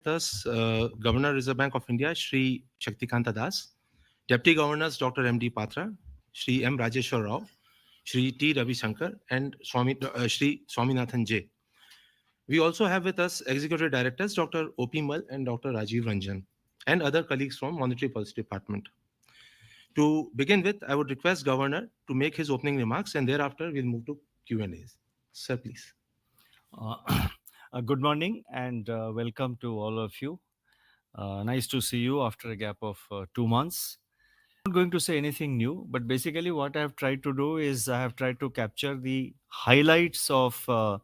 us Governor Reserve Bank of India, Shri Shaktikanta Das, Deputy Governors Dr. M.D. Patra, Shri M. Rajeshwar Rao, Shri T. Ravi Shankar, and Shri Swaminathan J. We also have with us Executive Directors Dr. O.P. Mal and Dr. Rajiv Ranjan, and other colleagues from Monetary Policy Department. To begin with, I would request Governor to make his opening remarks, and thereafter we'll move to Q&As. Sir, please. Good morning and welcome to all of you. Nice to see you after a gap of 2 months. I'm not going to say anything new, but basically what I have tried to do is I have tried to capture the highlights of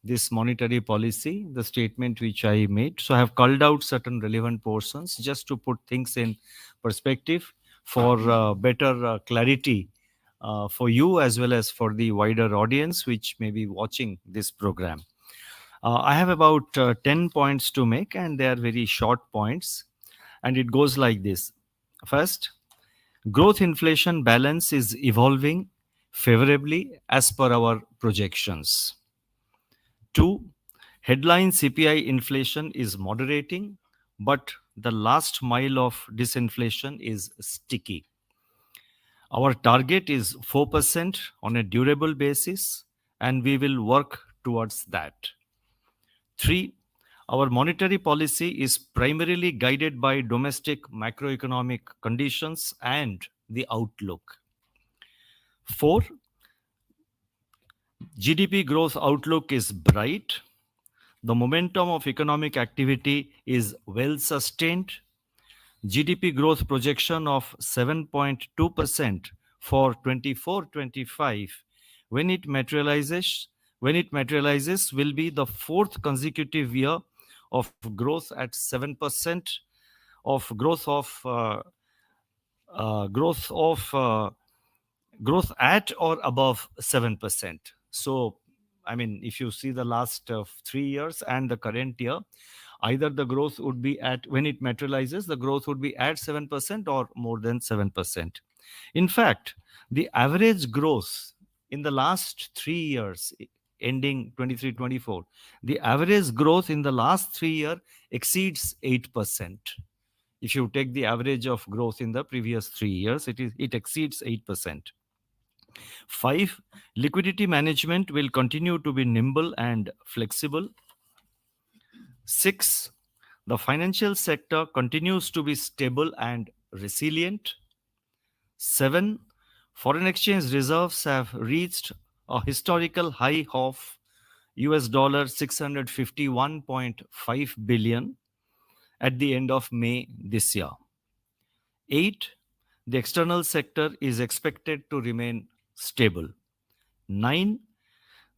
this monetary policy, the statement which I made. So I have culled out certain relevant portions just to put things in perspective for better clarity for you as well as for the wider audience which may be watching this program. I have about 10 points to make, and they are very short points. And it goes like this. First, growth inflation balance is evolving favorably as per our projections. 2, headline CPI inflation is moderating, but the last mile of disinflation is sticky. Our target is 4% on a durable basis, and we will work towards that. 3, our monetary policy is primarily guided by domestic macroeconomic conditions and the outlook. 4, GDP growth outlook is bright. The momentum of economic activity is well sustained. GDP growth projection of 7.2% for 24-25 when it materializes will be the fourth consecutive year of growth at 7% of growth at or above 7%. So I mean, if you see the last 3 years and the current year, either the growth would be at, when it materializes, the growth would be at 7% or more than 7%. In fact, the average growth in the last 3 years, ending 23-24, the average growth in the last 3 years exceeds 8%. If you take the average of growth in the previous 3 years, it exceeds 8%. 5, liquidity management will continue to be nimble and flexible. 6, the financial sector continues to be stable and resilient. 7, foreign exchange reserves have reached a historical high of $651.5 billion at the end of May this year. 8, the external sector is expected to remain stable. 9,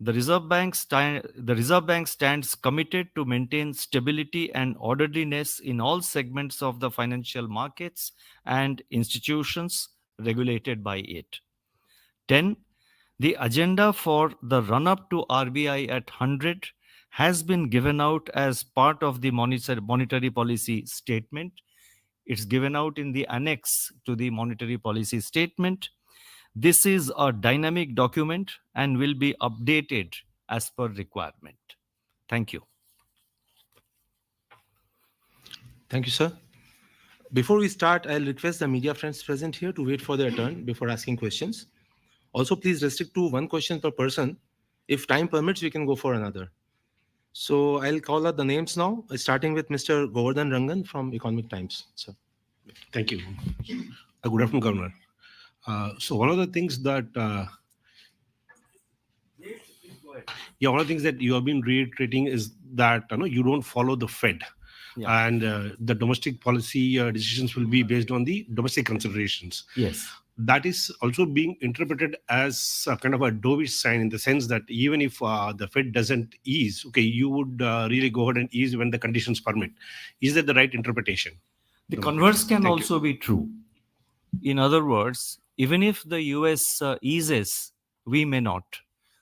the Reserve Bank stands committed to maintain stability and orderliness in all segments of the financial markets and institutions regulated by it. 10, the agenda for the run-up to RBI at 100 has been given out as part of the monetary policy statement. It's given out in the annex to the monetary policy statement. This is a dynamic document and will be updated as per requirement. Thank you. Thank you, sir. Before we start, I'll request the media friends present here to wait for their turn before asking questions. Also, please restrict to one question per person. If time permits, we can go for another. So I'll call out the names now, starting with Mr. Govardhan Rangan from Economic Times. Sir. Thank you. Good afternoon, Governor. So one of the things that one of the things that you have been reiterating is that you don't follow the Fed, and the domestic policy decisions will be based on the domestic considerations. Yes. That is also being interpreted as a kind of a dovish sign, in the sense that even if the Fed doesn't ease, you would really go ahead and ease when the conditions permit. Is that the right interpretation? The converse can also be true. In other words, even if the US eases, we may not.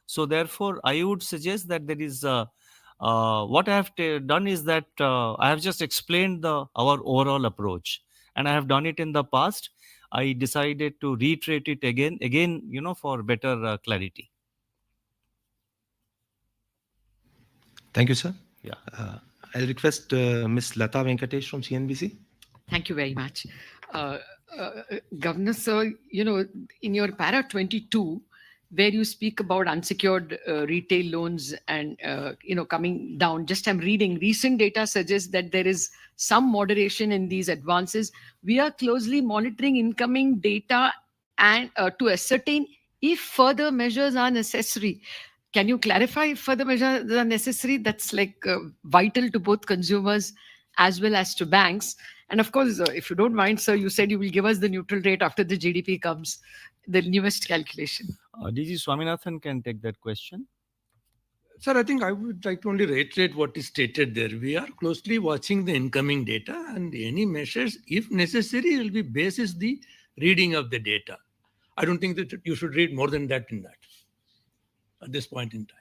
So therefore, I would suggest that there is what I have done is that I have just explained our overall approach, and I have done it in the past. I decided to reiterate it again, for better clarity. Thank you, sir. Yeah. I'll request Ms. Lata Venkatesh from CNBC. Thank you very much. Uh, Governor, sir, in your para 22, where you speak about unsecured retail loans and, coming down, just I'm reading, recent data suggests that there is some moderation in these advances. We are closely monitoring incoming data and to ascertain if further measures are necessary. Can you clarify if further measures are necessary? That's like vital to both consumers as well as to banks. And of course, if you don't mind, sir, you said you will give us the neutral rate after the GDP comes, the newest calculation. DG Swaminathan can take that question. Sir, I think I would like to only reiterate what is stated there. We are closely watching the incoming data, and any measures, if necessary, will be basis the reading of the data. I don't think that you should read more than that in that at this point in time.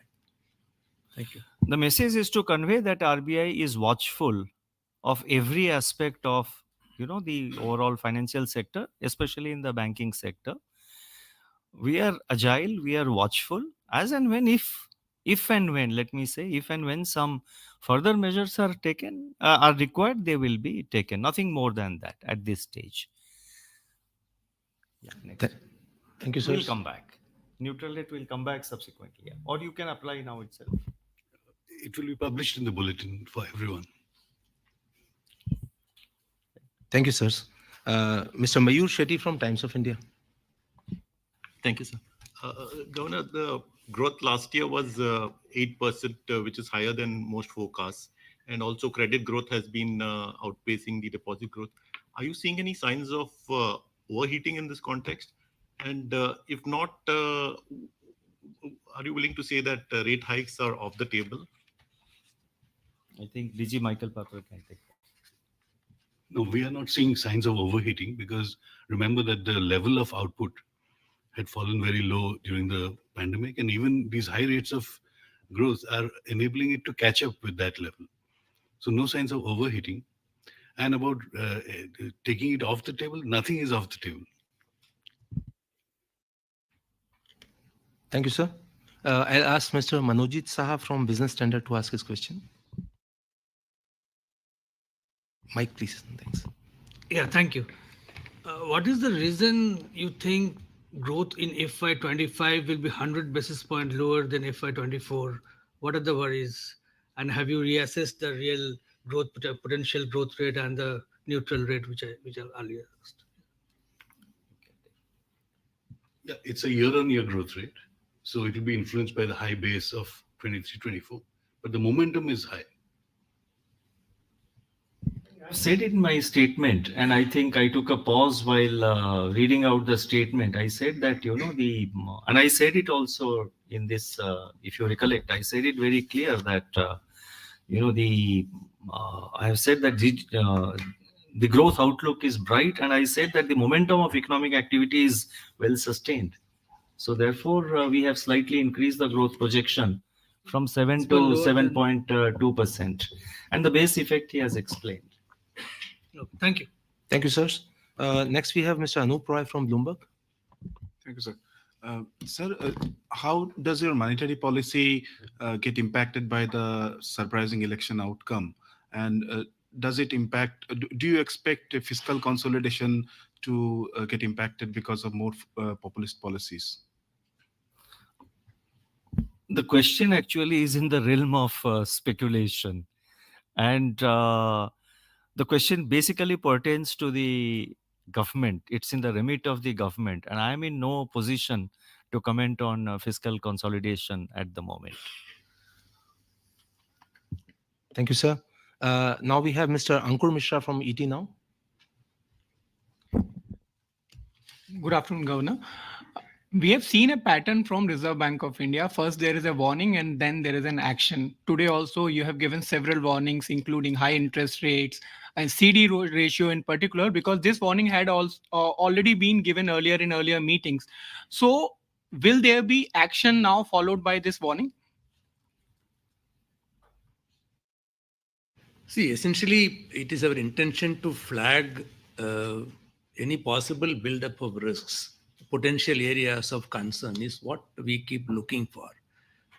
Thank you. The message is to convey that RBI is watchful of every aspect of the overall financial sector, especially in the banking sector. We are agile, we are watchful, as and when, if and when, let me say, if and when some further measures are taken, are required, they will be taken. Nothing more than that at this stage. Yeah, next. Thank you, sir. We'll come back. Neutral rate will come back subsequently. Yeah. Or you can apply now itself. It will be published in the bulletin for everyone. Thank you, sirs. Mr. Mayur Shetty from Times of India. Thank you, sir. Governor, the growth last year was 8%, which is higher than most forecasts. And also credit growth has been outpacing the deposit growth. Are you seeing any signs of overheating in this context? And if not, are you willing to say that rate hikes are off the table? I think DG Michael Patra can take that. No, we are not seeing signs of overheating because remember that the level of output had fallen very low during the pandemic, and even these high rates of growth are enabling it to catch up with that level. So no signs of overheating. And about taking it off the table, nothing is off the table. Thank you, sir. I'll ask Mr. Manojit Saha from Business Standard to ask his question. Mike, please. Thanks. Yeah, thank you. What is the reason you think growth in FY25 will be 100 basis points lower than FY24? What are the worries? And have you reassessed the real growth potential growth rate and the neutral rate, which I earlier asked? Yeah, it's a year-on-year growth rate. So it will be influenced by the high base of 23-24. But the momentum is high. I've said it in my statement, and I think I took a pause while reading out the statement. I said that, and I said it also in this, if you recollect, I said it very clear that, I have said that the growth outlook is bright, and I said that the momentum of economic activity is well sustained. So therefore, we have slightly increased the growth projection from 7 to 7.2%. And the base effect he has explained. Thank you. Thank you, sir. Next, we have Mr. Anup Roy from Bloomberg. Thank you, sir. Sir, how does your monetary policy get impacted by the surprising election outcome? And does it impact, do you expect a fiscal consolidation to get impacted because of more populist policies? The question actually is in the realm of speculation. And the question basically pertains to the government. It's in the remit of the government. And I'm in no position to comment on fiscal consolidation at the moment. Thank you, sir. Now we have Mr. Ankur Mishra from ET Now. Good afternoon, Governor. We have seen a pattern from Reserve Bank of India. First, there is a warning and then there is an action. Today also, you have given several warnings, including high interest rates and CD ratio in particular, because this warning had already been given earlier in earlier meetings. So will there be action now followed by this warning? See, essentially, it is our intention to flag any possible buildup of risks. Potential areas of concern is what we keep looking for.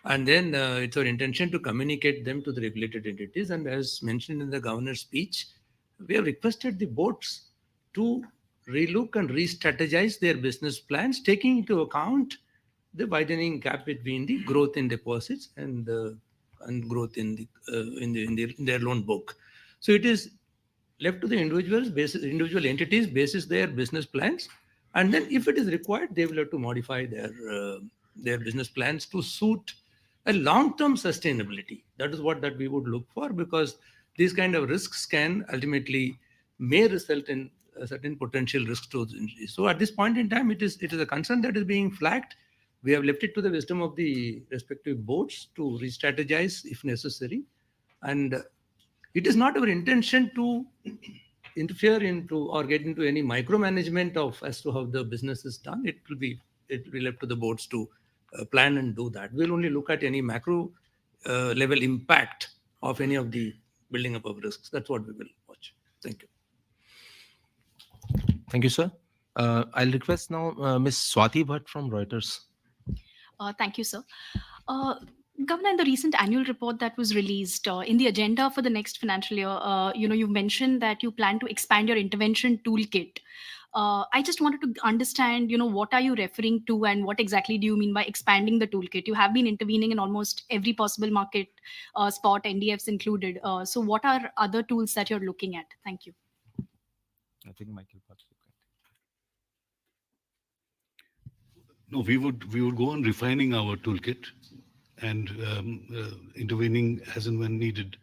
And then it's our intention to communicate them to the regulated entities. And as mentioned in the governor's speech, we have requested the boards to relook and re-strategize their business plans, taking into account the widening gap between the growth in deposits and growth in their loan book. So it is left to the individual entities basis their business plans, and then if it is required, they will have to modify their business plans to suit a long-term sustainability. That is what that we would look for, because these kind of risks can ultimately may result in certain potential risks to the industry. So at this point in time, it is a concern that is being flagged. We have left it to the wisdom of the respective boards to re-strategize if necessary, and it is not our intention to interfere into or get into any micromanagement of as to how the business is done. It will be left to the boards to plan and do that. We'll only look at any macro level impact of any of the building up of risks. That's what we will watch. Thank you. Thank you, sir. I'll request now Ms. Swati Bhatt from Reuters. Thank you, sir. Governor, in the recent annual report that was released, in the agenda for the next financial year, you mentioned that you plan to expand your intervention toolkit. I just wanted to understand, what are you referring to and what exactly do you mean by expanding the toolkit? You have been intervening in almost every possible market spot, NDFs included. So what are other tools that you're looking at? Thank you. I think Michael. No, we would go on refining our toolkit and intervening as and when needed.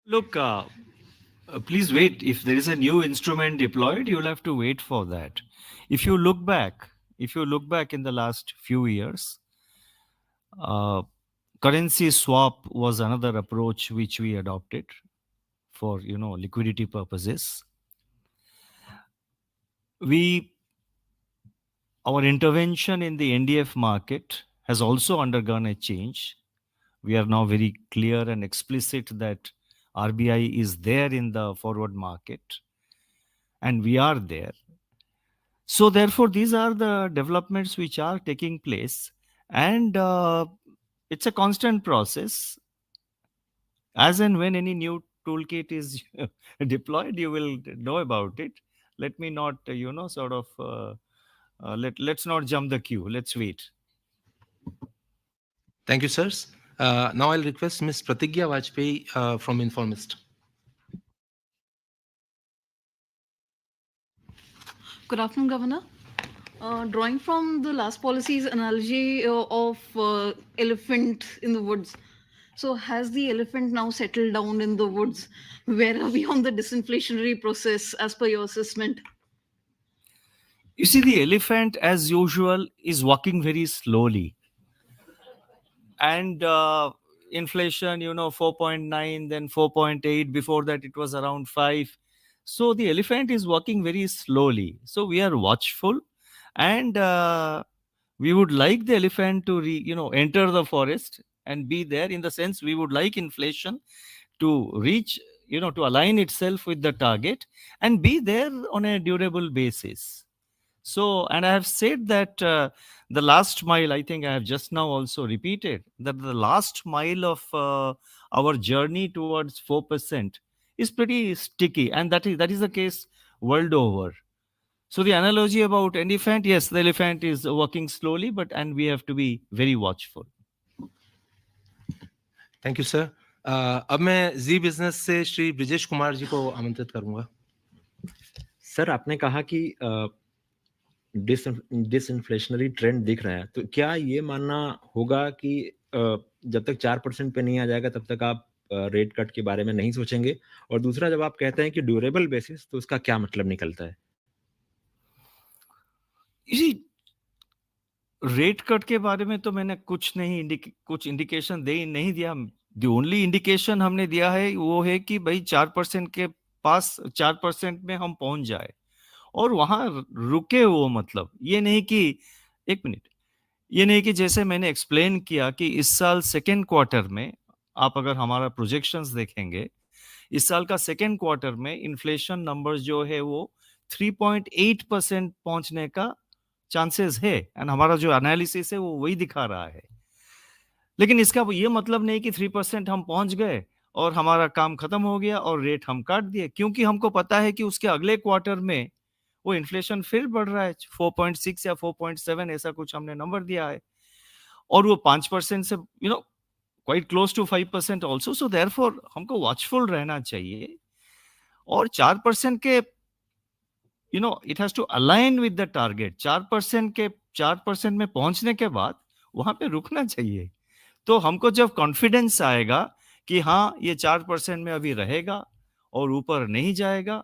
Look, please wait. If there is a new instrument deployed, you'll have to wait for that. If you look back in the last few years, currency swap was another approach which we adopted for liquidity purposes. Our intervention in the NDF market has also undergone a change. We are now very clear and explicit that RBI is there in the forward market, and we are there. So therefore, these are the developments which are taking place, and it's a constant process. As and when any new toolkit is deployed, you will know about it. Let me not, let's not jump the queue. Let's wait. Thank you, sirs. Now I'll request Ms. Pratigya Vajpayee from Informist. Good afternoon, Governor. Drawing from the last policy's analogy of elephant in the woods. So has the elephant now settled down in the woods? Where are we on the disinflationary process as per your assessment? You see, the elephant, as usual, is walking very slowly. And inflation, 4.9, then 4.8. Before that, it was around 5. So the elephant is walking very slowly. So we are watchful, and we would like the elephant to enter the forest and be there, in the sense we would like inflation to reach, to align itself with the target and be there on a durable basis. So, and I have said that the last mile, I think I have just now also repeated that the last mile of our journey towards 4% is pretty sticky, and that is the case world over. So the analogy about elephant, yes, the elephant is walking slowly, and we have to be very watchful. Thank you, sir. अब मैं जी business से श्री ब्रिजेश कुमार जी को आमंत्रित करूंगा. Sir, आपने कहा कि डिसइन्फ्लेशनरी trend दिख रहा है, तो क्या ये मानना होगा कि जब तक 4% पे नहीं आ जाएगा तब तक आप रेट कट के बारे में नहीं सोचेंगे? और दूसरा, जब आप कहते हैं कि ड्यूरेबल बेसिस, तो उसका क्या मतलब निकलता है? रेट कट के बारे में तो मैंने कुछ इंडिकेशन नहीं दिया. द ओनली इंडिकेशन हमने दिया है वो है कि भाई 4% के पास 4% में हम पहुंच जाए और वहां रुके. वो मतलब ये नहीं कि जैसे मैंने एक्सप्लेन किया कि इस साल सेकेंड क्वार्टर में, आप अगर हमारा प्रोजेक्शंस देखेंगे, इस साल का सेकेंड क्वार्टर में इन्फ्लेशन नंबर्स जो है वो 3.8% पहुंचने का चांसेस है, एंड हमारा जो एनालिसिस है वो वही दिखा रहा है। लेकिन इसका ये मतलब नहीं कि 3% हम पहुंच गए और हमारा काम खत्म हो गया और रेट हम काट दिए, क्योंकि हमको पता है कि उसके अगले क्वार्टर में वो इन्फ्लेशन फिर बढ़ रहा है, 4.6 या 4.7 ऐसा कुछ हमने नंबर दिया है, और वो 5% से quite close to 5% also. So therefore हमको वॉचफुल रहना चाहिए, और 4% के it has to align with the target. 4% में पहुंचने के बाद वहां पे रुकना चाहिए। तो हमको जब कॉन्फिडेंस आएगा कि हाँ ये 4% में अभी रहेगा और ऊपर नहीं जाएगा,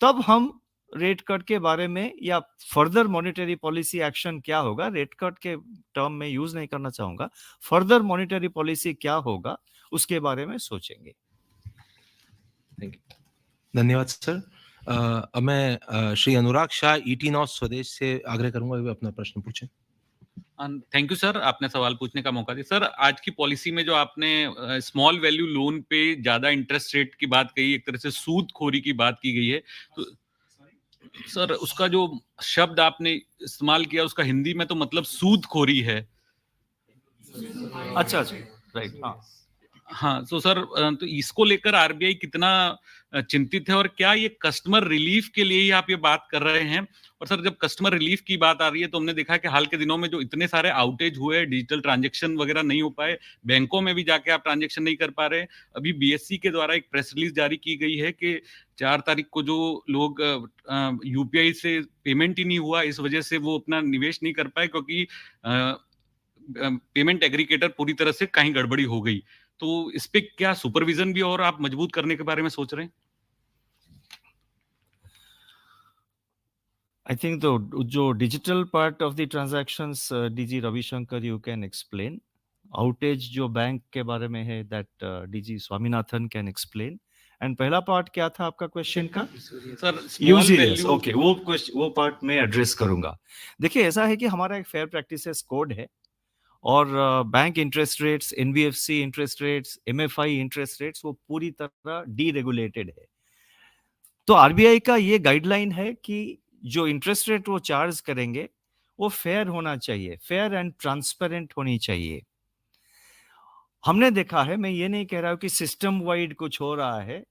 तब हम रेट कट के बारे में या फर्दर मॉनेटरी पॉलिसी एक्शन क्या होगा, रेट कट के टर्म में यूज नहीं करना चाहूंगा, फर्दर मॉनेटरी पॉलिसी क्या होगा उसके बारे में सोचेंगे। थैंक यू, धन्यवाद सर। अब मैं श्री अनुराग शाह ईटी नॉर्थ स्वदेश से आग्रह करूंगा वे अपना प्रश्न पूछें। थैंक यू सर, आपने सवाल पूछने का मौका दिया। सर, आज की पॉलिसी में जो आपने स्मॉल वैल्यू लोन पे ज्यादा इंटरेस्ट रेट की बात कही, एक तरह से सूदखोरी की बात की गई है, तो सर उसका जो शब्द आपने इस्तेमाल किया उसका हिंदी में तो मतलब सूदखोरी है। अच्छा, राइट, हाँ, तो सर तो इसको लेकर आरबीआई कितना चिंतित है, और क्या ये कस्टमर रिलीफ के लिए ही आप ये बात कर रहे हैं? और सर जब कस्टमर रिलीफ की बात आ रही है तो हमने देखा कि हाल के दिनों में जो इतने सारे आउटेज हुए, डिजिटल ट्रांजैक्शन वगैरह नहीं हो पाए, बैंकों में भी जाके आप ट्रांजैक्शन नहीं कर पा रहे। अभी बीएससी के द्वारा एक प्रेस रिलीज जारी की गई है कि 4 तारीख को जो लोग यूपीआई से पेमेंट ही नहीं हुआ, इस वजह से वो अपना निवेश नहीं कर पाए क्योंकि पेमेंट एग्रीगेटर पूरी तरह से कहीं गड़बड़ी हो गई। तो इस पे क्या सुपरविजन भी और आप मजबूत करने के बारे में सोच रहे हैं? आई थिंक जो digital part of the transactions, DG Ravishankar you can explain. Outage जो बैंक के बारे में है, that DG Swaminathan can explain. And पहला पार्ट क्या था आपका क्वेश्चन का? सर यूजरियस, ओके, वो पार्ट मैं एड्रेस करूंगा। देखिए, ऐसा है कि हमारा एक फेयर प्रैक्टिसेस कोड है, और bank interest rates, NBFC interest rates, MFI interest rates वो पूरी तरह डीरेगुलेटेड है। तो आरबीआई का ये गाइडलाइन है कि जो इंटरेस्ट रेट वो चार्ज करेंगे वो फेयर होना चाहिए, फेयर एंड ट्रांसपेरेंट होनी चाहिए। हमने देखा है, मैं ये नहीं कह रहा हूं कि सिस्टम वाइड कुछ हो रहा है,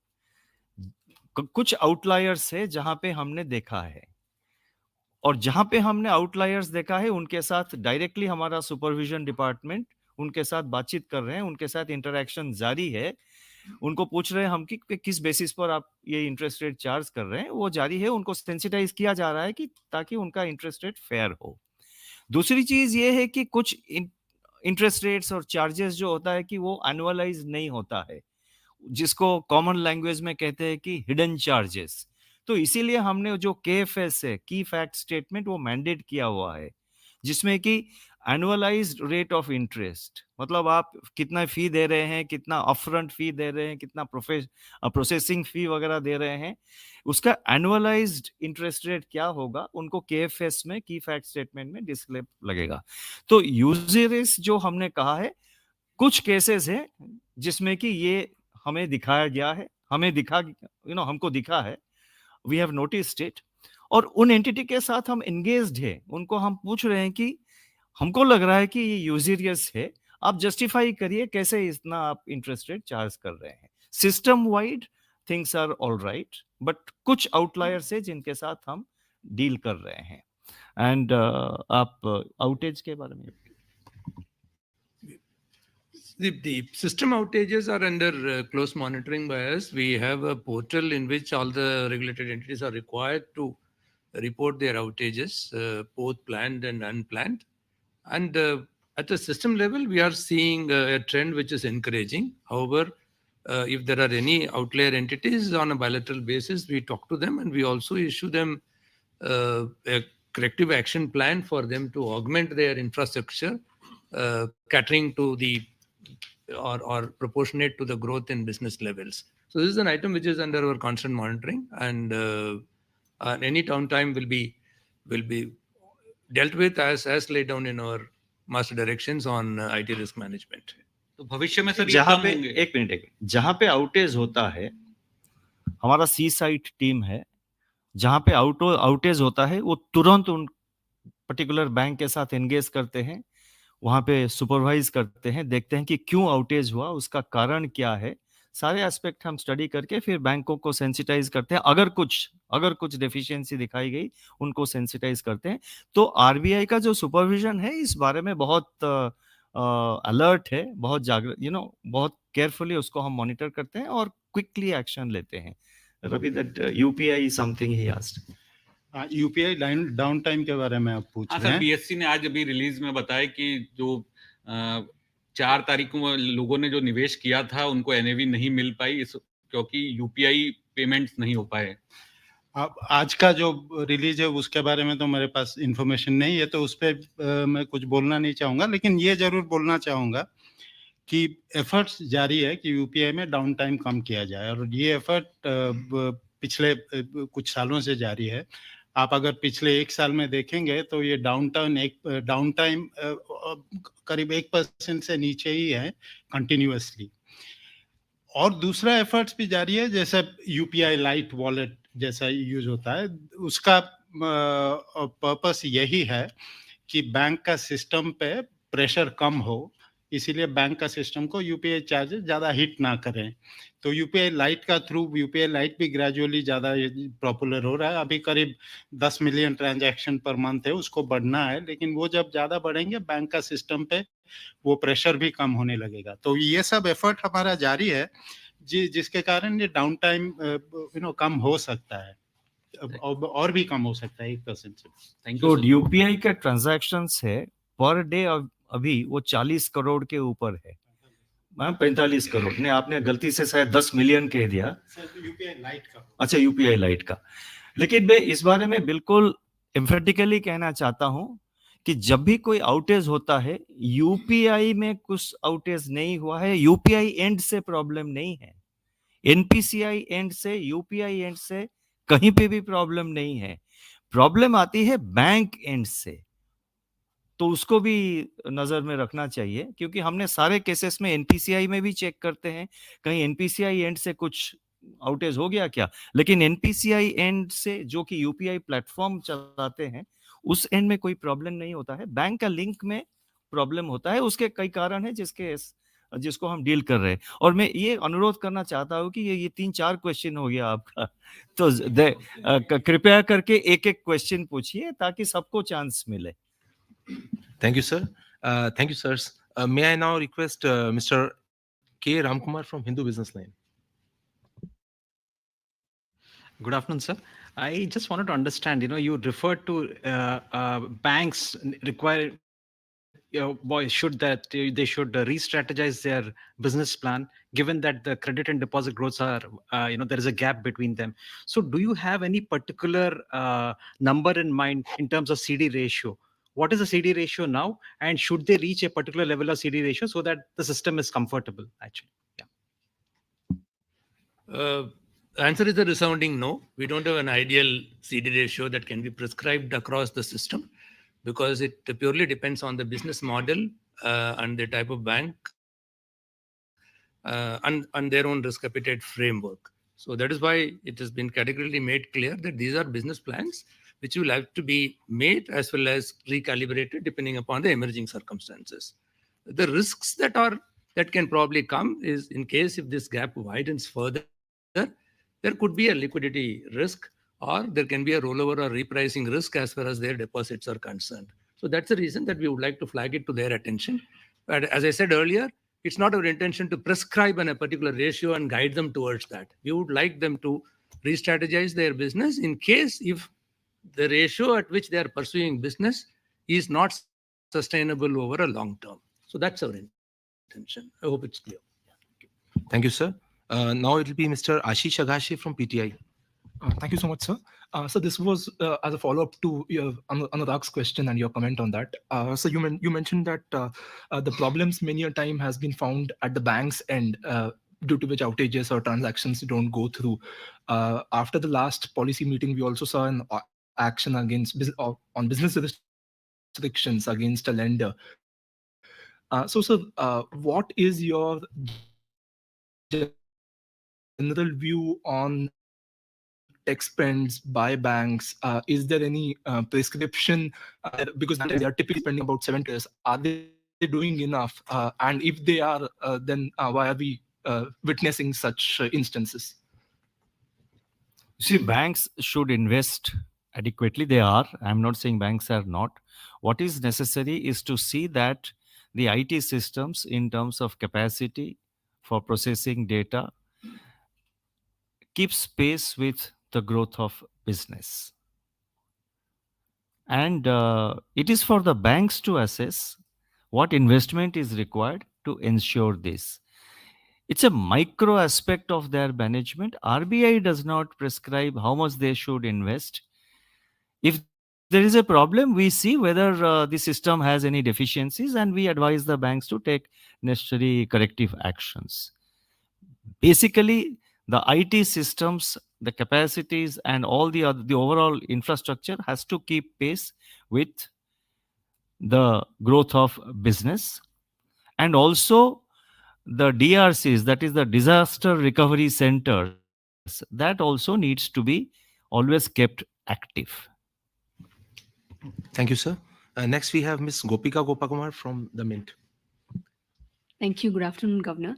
कुछ आउटलायर्स है जहां पे हमने देखा है, और जहां पे हमने आउटलायर्स देखा है उनके साथ डायरेक्टली हमारा सुपरविजन डिपार्टमेंट उनके साथ बातचीत कर रहे हैं, उनके साथ इंटरेक्शन जारी है, उनको पूछ रहे हैं हम कि किस बेसिस पर आप ये इंटरेस्ट रेट चार्ज कर रहे हैं, वो जारी है, उनको सेंसिटाइज किया जा रहा है कि ताकि उनका इंटरेस्ट रेट फेयर हो। दूसरी चीज ये है कि कुछ इंटरेस्ट रेट्स और चार्जेस जो होता है कि वो एनुअलाइज नहीं होता है, जिसको कॉमन लैंग्वेज में कहते हैं कि हिडन चार्जेस। तो इसीलिए हमने जो केएफएस है, की फैक्ट स्टेटमेंट, वो मैंडेट किया हुआ है, जिसमें कि एनुअलाइज्ड रेट ऑफ इंटरेस्ट, मतलब आप कितना फी दे रहे हैं, कितना अपफ्रंट फी दे रहे हैं, कितना प्रोसेसिंग फी वगैरह दे रहे हैं, उसका एनुअलाइज्ड इंटरेस्ट रेट क्या होगा, उनको केएफएस में, की फैक्ट स्टेटमेंट में डिस्प्ले लगेगा। तो यूजर्स जो हमने कहा है, कुछ केसेस है जिसमें कि ये हमें दिखाया गया है, हमको दिखा है, वी हैव नोटिस्ड इट, और उन एंटिटी के साथ हम एंगेज्ड है, उनको हम पूछ रहे हैं कि हमको लग रहा है कि ये यूजरियस है, आप जस्टिफाई करिए कैसे इतना आप इंटरेस्ट रेट चार्ज कर रहे हैं। System wide things are all right, but कुछ आउटलायर्स है जिनके साथ हम डील कर रहे हैं। एंड आप आउटेज के बारे में? The system outages are under close monitoring by us. We have a portal in which all the regulated entities are required to report their outages, both planned and unplanned. And at the system level, we are seeing a trend which is encouraging. However, if there are any outlier entities on a bilateral basis, we talk to them, and we also issue them a corrective action plan for them to augment their infrastructure, catering to the or proportionate to the growth in business levels. So this is an item which is under our constant monitoring, and any downtime will be dealt with as laid down in our master directions on IT risk management. तो भविष्य में sir जहां पे एक minute जहां पे outage होता है, हमारा सी साइट टीम है, जहाँ पे आउटेज होता है वो तुरंत उन पर्टिकुलर बैंक के साथ एंगेज करते हैं, वहाँ पे सुपरवाइज करते हैं, देखते हैं कि क्यों आउटेज हुआ, उसका कारण क्या है, सारे एस्पेक्ट हम स्टडी करके फिर बैंकों को सेंसिटाइज करते हैं। अगर कुछ डेफिशिएंसी दिखाई गई उनको सेंसिटाइज करते हैं। तो आरबीआई का जो सुपरविजन है इस बारे में बहुत अलर्ट है, बहुत बहुत केयरफुली उसको हम मॉनिटर करते हैं और क्विकली एक्शन लेते हैं। Ravi, that UPI something he asked. UPI downtime के बारे में आप पूछ रहे सर, हैं। बीएससी ने आज अभी रिलीज में बताया कि जो 4 तारीख को लोगों ने जो निवेश किया था उनको एनएवी नहीं मिल पाई क्योंकि यूपीआई पेमेंट्स नहीं हो पाए। अब आज का जो रिलीज है उसके बारे में तो मेरे पास इंफॉर्मेशन नहीं है, तो उस पर मैं कुछ बोलना नहीं चाहूँगा, लेकिन ये जरूर बोलना चाहूँगा कि एफर्ट्स जारी है कि यूपीआई में डाउन टाइम कम किया जाए, और ये एफर्ट पिछले कुछ सालों से जारी है। आप अगर पिछले 1 साल में देखेंगे तो ये डाउन टाइम करीब 1% से नीचे ही है कंटिन्यूअसली। और दूसरा एफर्ट्स भी जारी है, जैसे यूपीआई लाइट वॉलेट जैसा यूज होता है, उसका पर्पस यही है कि बैंक का सिस्टम पे प्रेशर कम हो, इसीलिए बैंक का सिस्टम को यूपीआई चार्जेस ज़्यादा हिट ना करें। तो यूपीआई लाइट भी ग्रेजुअली ज़्यादा पॉपुलर हो रहा है। अभी करीब 10 मिलियन ट्रांजैक्शन पर मंथ है, उसको बढ़ना है, लेकिन वो जब ज़्यादा बढ़ेंगे बैंक का सिस्टम पे वो प्रेशर भी कम होने लगेगा। तो ये सब एफर्ट हमारा जारी है जिसके कारण ये डाउन टाइम कम हो सकता है, और भी कम हो सकता है 1% से। Thank you. तो यूपीआई का ट्रांजैक्शंस है पर डे अभी वो 40 करोड़ के ऊपर है। मैम 45 करोड़ ने आपने गलती से शायद 10 मिलियन कह दिया। यूपीआई लाइट का। अच्छा, यूपीआई लाइट का। लेकिन मैं इस बारे में बिल्कुल एम्फेटिकली कहना चाहता हूं कि जब भी कोई आउटेज होता है, यूपीआई में कुछ आउटेज नहीं हुआ है, यूपीआई एंड से प्रॉब्लम नहीं है, एनपीसीआई एंड से, यूपीआई एंड से कहीं पे भी प्रॉब्लम नहीं है। प्रॉब्लम आती है बैंक एंड से, तो उसको भी नजर में रखना चाहिए, क्योंकि हमने सारे केसेस में एनपीसीआई में भी चेक करते हैं कहीं एनपीसीआई एंड से कुछ आउटेज हो गया क्या। लेकिन एनपीसीआई एंड से जो कि यूपीआई प्लेटफॉर्म चलाते हैं उस एंड में कोई प्रॉब्लम नहीं होता है, बैंक का लिंक में प्रॉब्लम होता है। उसके कई कारण है जिसको हम डील कर रहे हैं। और मैं ये अनुरोध करना चाहता हूँ कि ये 3-4 क्वेश्चन हो गया आपका, तो कृपया करके एक क्वेश्चन पूछिए ताकि सबको चांस मिले। Thank you, sir. Thank you, sirs. May I now request Mr. K. Ramkumar from Hindu Business Line? Good afternoon, sir. I just wanted to understand, you referred to banks require, they should re-strategize their business plan, given that the credit and deposit growths are, there is a gap between them. So do you have any particular number in mind in terms of CD ratio? What is the CD ratio now? And should they reach a particular level of CD ratio so that the system is comfortable, actually? Yeah. Answer is a resounding no. We don't have an ideal CD ratio that can be prescribed across the system, because it purely depends on the business model and the type of bank and their own risk appetite framework. So that is why it has been categorically made clear that these are business plans which will have to be made as well as recalibrated depending upon the emerging circumstances. The risks that can probably come is, in case if this gap widens further, there could be a liquidity risk, or there can be a rollover or repricing risk as far as their deposits are concerned. So that's the reason that we would like to flag it to their attention. But as I said earlier, it's not our intention to prescribe a particular ratio and guide them towards that. We would like them to re-strategize their business in case if the ratio at which they are pursuing business is not sustainable over a long term. So that's our intention. I hope it's clear. Thank you, sir. Now it will be Mr. Ashish Agashi from PTI. Thank you so much, sir. So this was as a follow-up to Anurag's question and your comment on that. So you mentioned that the problems many a time has been found at the bank's end, due to which outages or transactions don't go through. After the last policy meeting, we also saw an action against on business restrictions against a lender. What is your general view on tech spends by banks? Is there any prescription? Because they are typically spending about 7 years. Are they doing enough? And if they are, then why are we witnessing such instances? See, banks should invest adequately. They are. I'm not saying banks are not. What is necessary is to see that the IT systems, in terms of capacity for processing data, keeps pace with the growth of business. And it is for the banks to assess what investment is required to ensure this. It's a micro aspect of their management. RBI does not prescribe how much they should invest. If there is a problem, we see whether the system has any deficiencies, and we advise the banks to take necessary corrective actions. Basically, the IT systems, the capacities, and all the overall infrastructure has to keep pace with the growth of business. And also the DRCs, that is the disaster recovery centers, that also needs to be always kept active. Thank you, sir. Next, we have Ms. Gopika Gopakumar from the Mint. Thank you. Good afternoon, Governor.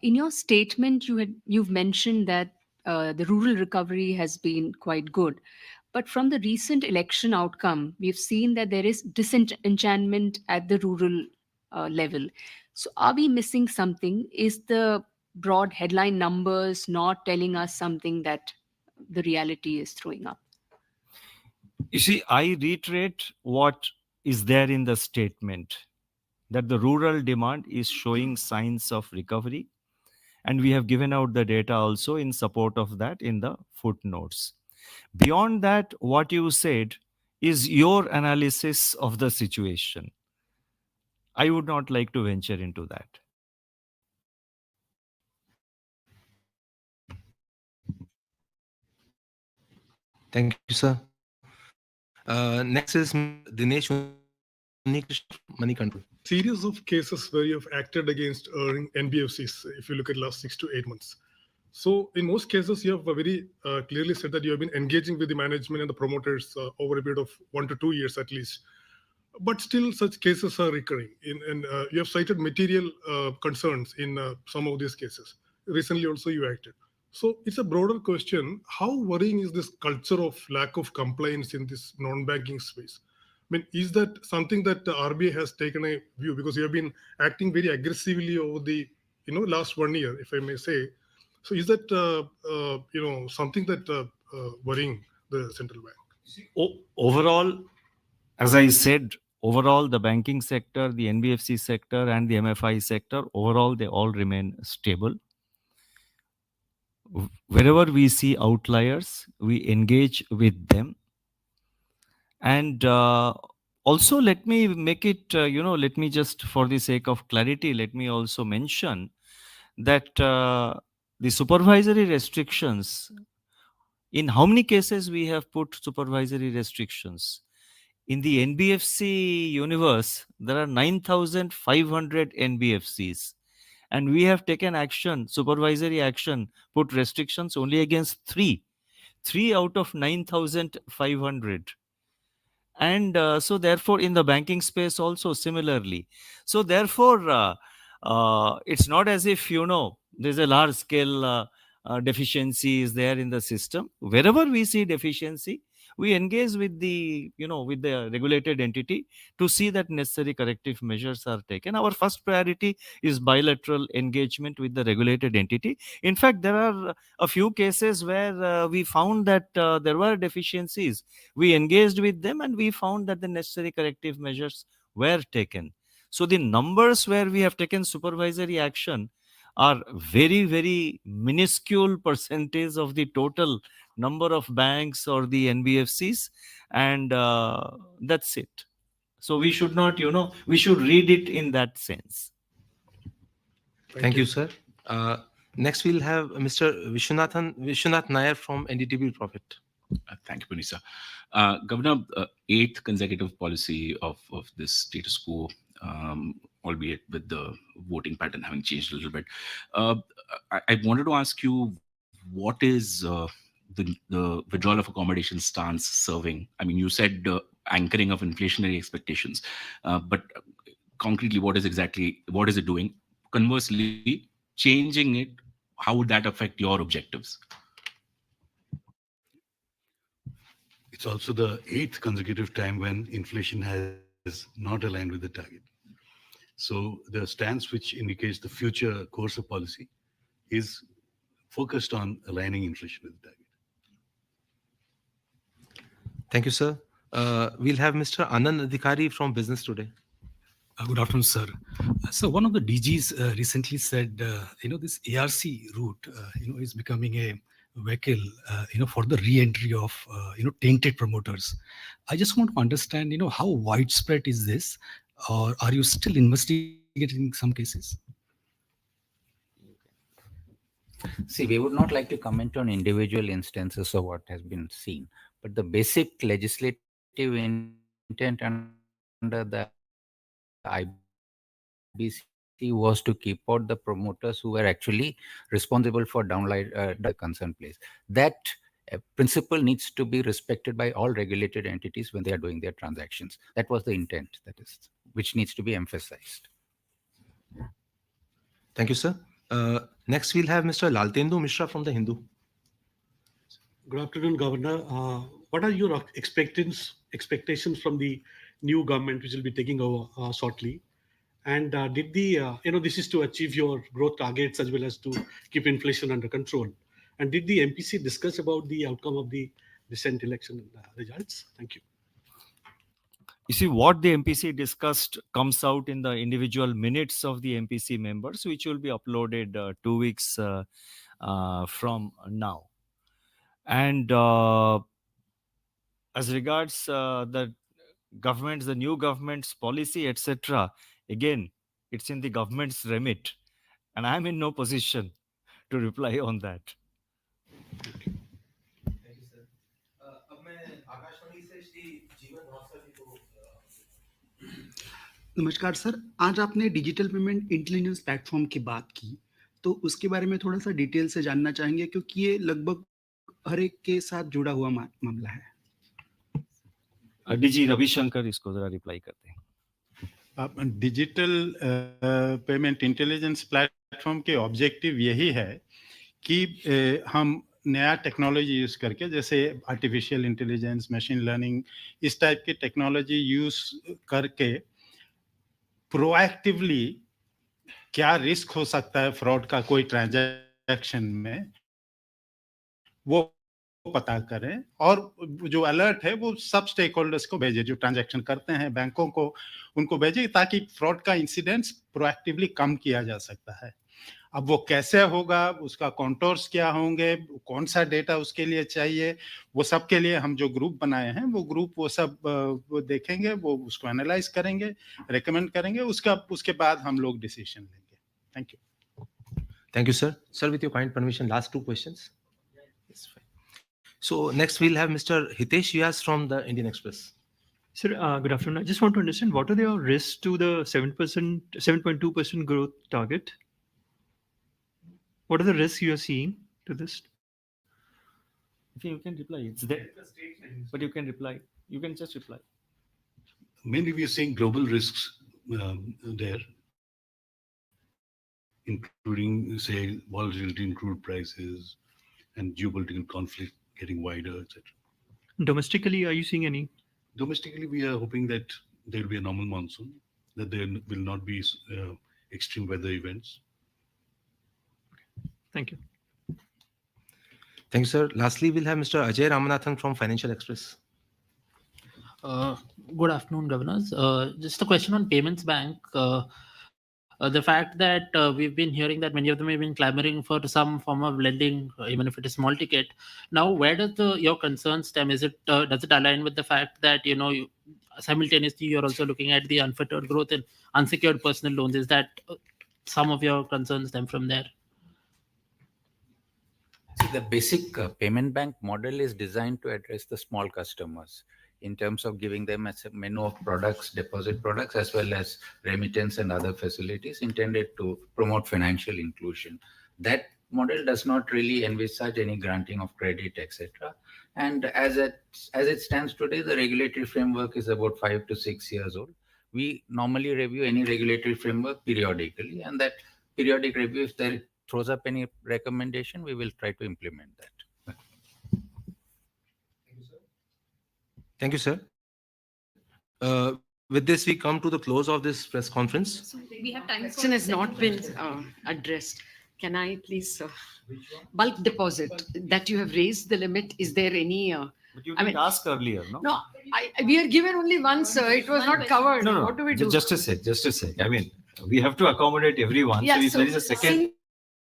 In your statement, you've mentioned that the rural recovery has been quite good. But from the recent election outcome, we've seen that there is disenchantment at the rural level. So are we missing something? Is the broad headline numbers not telling us something that the reality is throwing up? You see, I reiterate what is there in the statement, that the rural demand is showing signs of recovery. And we have given out the data also in support of that in the footnotes. Beyond that, what you said is your analysis of the situation. I would not like to venture into that. Thank you, sir. Next is Dinesh Unnikrishna, Money Control. Series of cases where you have acted against NBFCs, if you look at last 6 to 8 months. So in most cases, you have very clearly said that you have been engaging with the management and the promoters over a period of 1 to 2 years at least. But still, such cases are recurring. And you have cited material concerns in some of these cases. Recently also you acted. So it's a broader question. How worrying is this culture of lack of compliance in this non-banking space? I mean, is that something that the RBI has taken a view? Because you have been acting very aggressively over the last 1 year, if I may say. So is that something that worrying the central bank? Overall, as I said, overall the banking sector, the NBFC sector, and the MFI sector, overall they all remain stable. Wherever we see outliers, we engage with them. And also, let me make it, let me just, for the sake of clarity, let me also mention that the supervisory restrictions, in how many cases we have put supervisory restrictions? In the NBFC universe, there are 9,500 NBFCs. And we have taken action, supervisory action, put restrictions only against 3 out of 9,500. And so therefore in the banking space also similarly. So therefore it's not as if there's a large scale deficiency is there in the system. Wherever we see deficiency, we engage with the with the regulated entity to see that necessary corrective measures are taken. Our first priority is bilateral engagement with the regulated entity. In fact, there are a few cases where we found that there were deficiencies. We engaged with them and we found that the necessary corrective measures were taken. So the numbers where we have taken supervisory action are very, very minuscule percentage of the total number of banks or the NBFCs, and that's it. So we should not, we should read it in that sense. Thank you, sir. Next, we'll have Mr. Vishwanath Nair from NDTV Profit. Thank you, Punisa. Governor, eighth consecutive policy of this status quo, albeit with the voting pattern having changed a little bit. I wanted to ask you, what is the the withdrawal of accommodation stance serving? I mean, you said anchoring of inflationary expectations, but concretely, what is it doing? Conversely, changing it, how would that affect your objectives? It's also the 8th consecutive time when inflation has not aligned with the target. So the stance which indicates the future course of policy is focused on aligning inflation with the target. Thank you, sir. We'll have Mr. Anand Adhikari from Business Today. Good afternoon, sir. So one of the DGs recently said, this ARC route, is becoming a vehicle, for the re-entry of, tainted promoters. I just want to understand, how widespread is this, or are you still investigating some cases? See, we would not like to comment on individual instances of what has been seen, but the basic legislative intent under the IBC was to keep out the promoters who were actually responsible for downlight the concerned place. That principle needs to be respected by all regulated entities when they are doing their transactions. That was the intent, which needs to be emphasized. Thank you, sir. Next, we'll have Mr. Laltendu Mishra from The Hindu. Good afternoon, Governor. What are your expectations from the new government, which will be taking over shortly? And did this is to achieve your growth targets as well as to keep inflation under control. And did the MPC discuss about the outcome of the recent election results? Thank you. You see, what the MPC discussed comes out in the individual minutes of the MPC members, which will be uploaded 2 weeks from now. And as regards the new government's policy, etc., again, it's in the government's remit, and I'm in no position to reply on that. नमस्कार sir, आज आपने digital payment intelligence platform की बात की, तो उसके बारे में थोड़ा सा डिटेल से जानना चाहेंगे, क्योंकि ये लगभग हर एक के साथ जुड़ा हुआ मामला है. डीजी रविशंकर इसको जरा रिप्लाई करते हैं. डिजिटल पेमेंट इंटेलिजेंस प्लेटफॉर्म के ऑब्जेक्टिव यही है कि हम नया टेक्नोलॉजी यूज करके, जैसे आर्टिफिशियल इंटेलिजेंस, मशीन लर्निंग, इस टाइप की टेक्नोलॉजी यूज करके प्रोएक्टिवली क्या रिस्क हो सकता है फ्रॉड का कोई ट्रांजैक्शन में, वो पता करें, और जो अलर्ट है वो सब स्टेक होल्डर्स को भेजे, जो ट्रांजैक्शन करते हैं, बैंकों को, उनको भेजे, ताकि फ्रॉड का इंसिडेंस प्रोएक्टिवली कम किया जा सकता है. अब वो कैसे होगा, उसका कॉन्टोर्स क्या होंगे, कौन सा डेटा उसके लिए चाहिए, वो सब के लिए हम जो ग्रुप बनाए हैं, वो ग्रुप वो सब वो देखेंगे, वो उसको एनालाइज करेंगे, रेकमेंड करेंगे, उसके बाद हम लोग डिसीजन लेंगे. Thank you. Thank you, sir. Sir, with your kind permission, last 2 questions. Yes, fine. So next we'll have Mr. Hitesh Vyas from the Indian Express. Sir, good afternoon. I just want to understand, what are the risks to the 7.2% growth target? What are the risks you are seeing to this? If you can reply, it's there. But you can reply. You can just reply. Mainly we are seeing global risks there, including, say, volatility in crude prices and geopolitical conflict getting wider, etc. Domestically, are you seeing any? Domestically, we are hoping that there will be a normal monsoon, that there will not be extreme weather events. Thank you. Thank you, sir. Lastly, we'll have Mr. Ajay Ramanathan from Financial Express. Good afternoon, governors. Just a question on Payments Bank. The fact that we've been hearing that many of them have been clamoring for some form of lending, even if it is small ticket. Now, where does your concern stem? Is it does it align with the fact that simultaneously you're also looking at the unfettered growth in unsecured personal loans? Is that some of your concerns stem from there? See, the basic payment bank model is designed to address the small customers in terms of giving them a menu of products, deposit products, as well as remittance and other facilities intended to promote financial inclusion. That model does not really envisage any granting of credit, etc. And as it stands today, the regulatory framework is about 5 to 6 years old. We normally review any regulatory framework periodically, and that periodic review, if there throws up any recommendation, we will try to implement that. Thank you, sir. With this, we come to the close of this press conference. So we have time. Question has not been addressed. Can I please, bulk deposit that you have raised the limit, is there any? But you I didn't mean- ask earlier, no? No, we are given only one, sir. It was not covered. No, What do we do? Just a sec. I mean, we have to accommodate everyone. Yeah, so if so there is a second,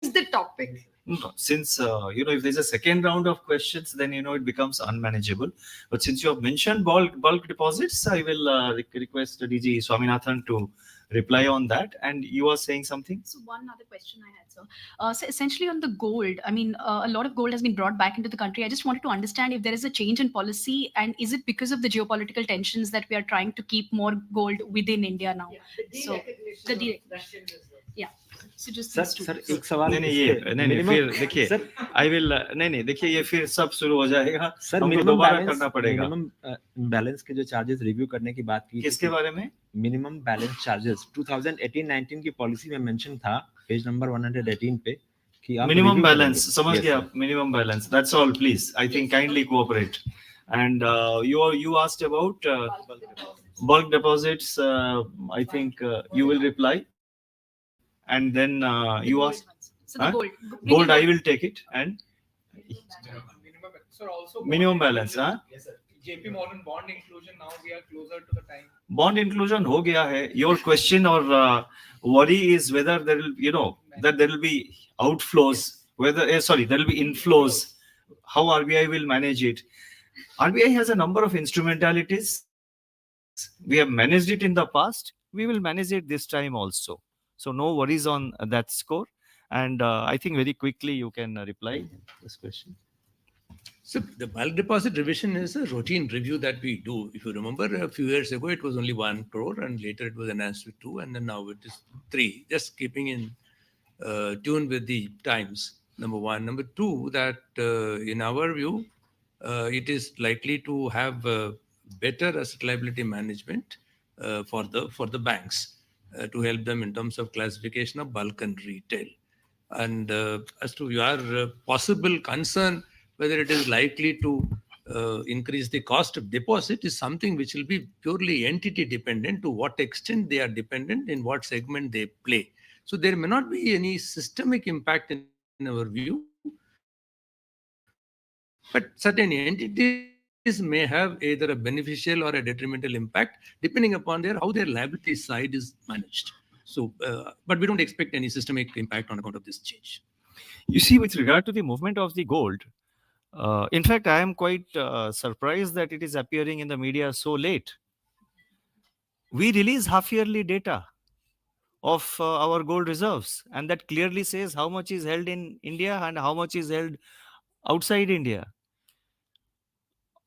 since the topic. no, since if there's a second round of questions, then it becomes unmanageable. But since you have mentioned bulk deposits, I will request DG Swaminathan to reply on that. And you are saying something? So one other question I had, sir. So essentially on the gold, I mean, a lot of gold has been brought back into the country. I just wanted to understand if there is a change in policy, and is it because of the geopolitical tensions that we are trying to keep more gold within India now? So the derecognition. Yeah. So just these two. Sir एक सवाल नहीं फिर देखिए sir I will नहीं देखिए ये फिर सब शुरू हो जाएगा सर हमको मिनिमम दोबारा बैलेंस करना पड़ेगा बैलेंस के जो चार्जेस रिव्यू करने की बात की किसके बारे में मिनिमम बैलेंस चार्जेस 2018-19 की पॉलिसी में मेंशन था पेज नंबर 118 पे कि आप मिनिमम review बैलेंस करेंगे। समझ Yes, गया sir. Minimum balance that's all please I think kindly cooperate and you asked about bulk deposits I think you will reply and then you asked So the gold. gold I will take it and Sir, also minimum balance Yes, sir. JP Morgan bond inclusion, now we are closer to the time. bond inclusion ho gaya hai. Your question or worry is whether there will that there will be outflows, whether there will be inflows, how RBI will manage it. RBI has a number of instrumentalities. We have managed it in the past, we will manage it this time also, so no worries on that score. And I think very quickly you can reply this question. So the bulk deposit revision is a routine review that we do. If you remember, a few years ago, it was only 1 crore and later it was enhanced to 2 and then now it is 3, just keeping in tune with the times, number one. Number two, that in our view, it is likely to have better asset liability management for the banks to help them in terms of classification of bulk and retail. And as to your possible concern, whether it is likely to increase the cost of deposit is something which will be purely entity dependent, to what extent they are dependent, in what segment they play. So there may not be any systemic impact in our view, but certain entities may have either a beneficial or a detrimental impact depending upon how their liability side is managed. So, but we don't expect any systemic impact on account of this change. You see, with regard to the movement of the gold, in fact, I am quite surprised that it is appearing in the media so late. We release half-yearly data of our gold reserves, and that clearly says how much is held in India and how much is held outside India.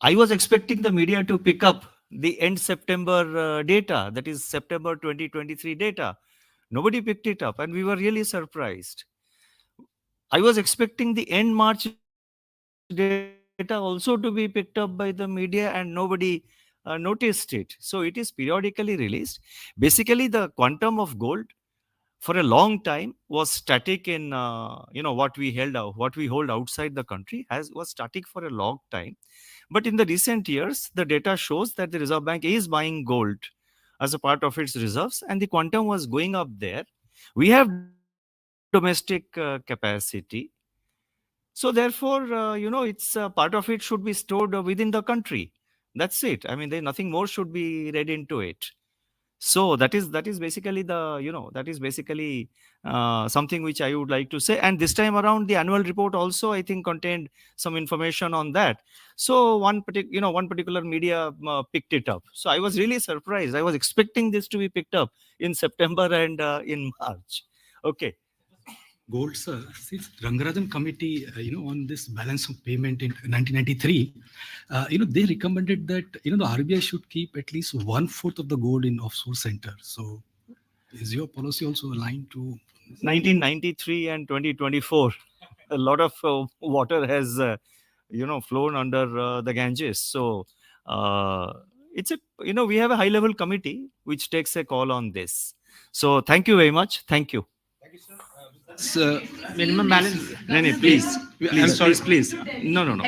I was expecting the media to pick up the end September data, that is September 2023 data. Nobody picked it up, and we were really surprised. I was expecting the end March data also to be picked up by the media, and nobody noticed it. So it is periodically released. Basically, the quantum of gold for a long time was static in what we hold outside the country was static for a long time. But in the recent years, the data shows that the Reserve Bank is buying gold as a part of its reserves, and the quantum was going up there. We have domestic capacity. So therefore, it's part of it should be stored within the country. That's it. I mean, there nothing more should be read into it. So that is basically something which I would like to say. And this time around, the annual report also, I think, contained some information on that. So one particular media picked it up. So I was really surprised. I was expecting this to be picked up in September and in March. Okay. Gold, sir, since Rangarajan committee, on this balance of payment in 1993, they recommended that, the RBI should keep at least 1/4 of the gold in offshore center. So is your policy also aligned to 1993 and 2024? a lot of water has flown under the Ganges. So it's a we have a high level committee which takes a call on this. So thank you very much. Thank you. Sir, Minimum balance. No, please. I'm sorry. Please. No.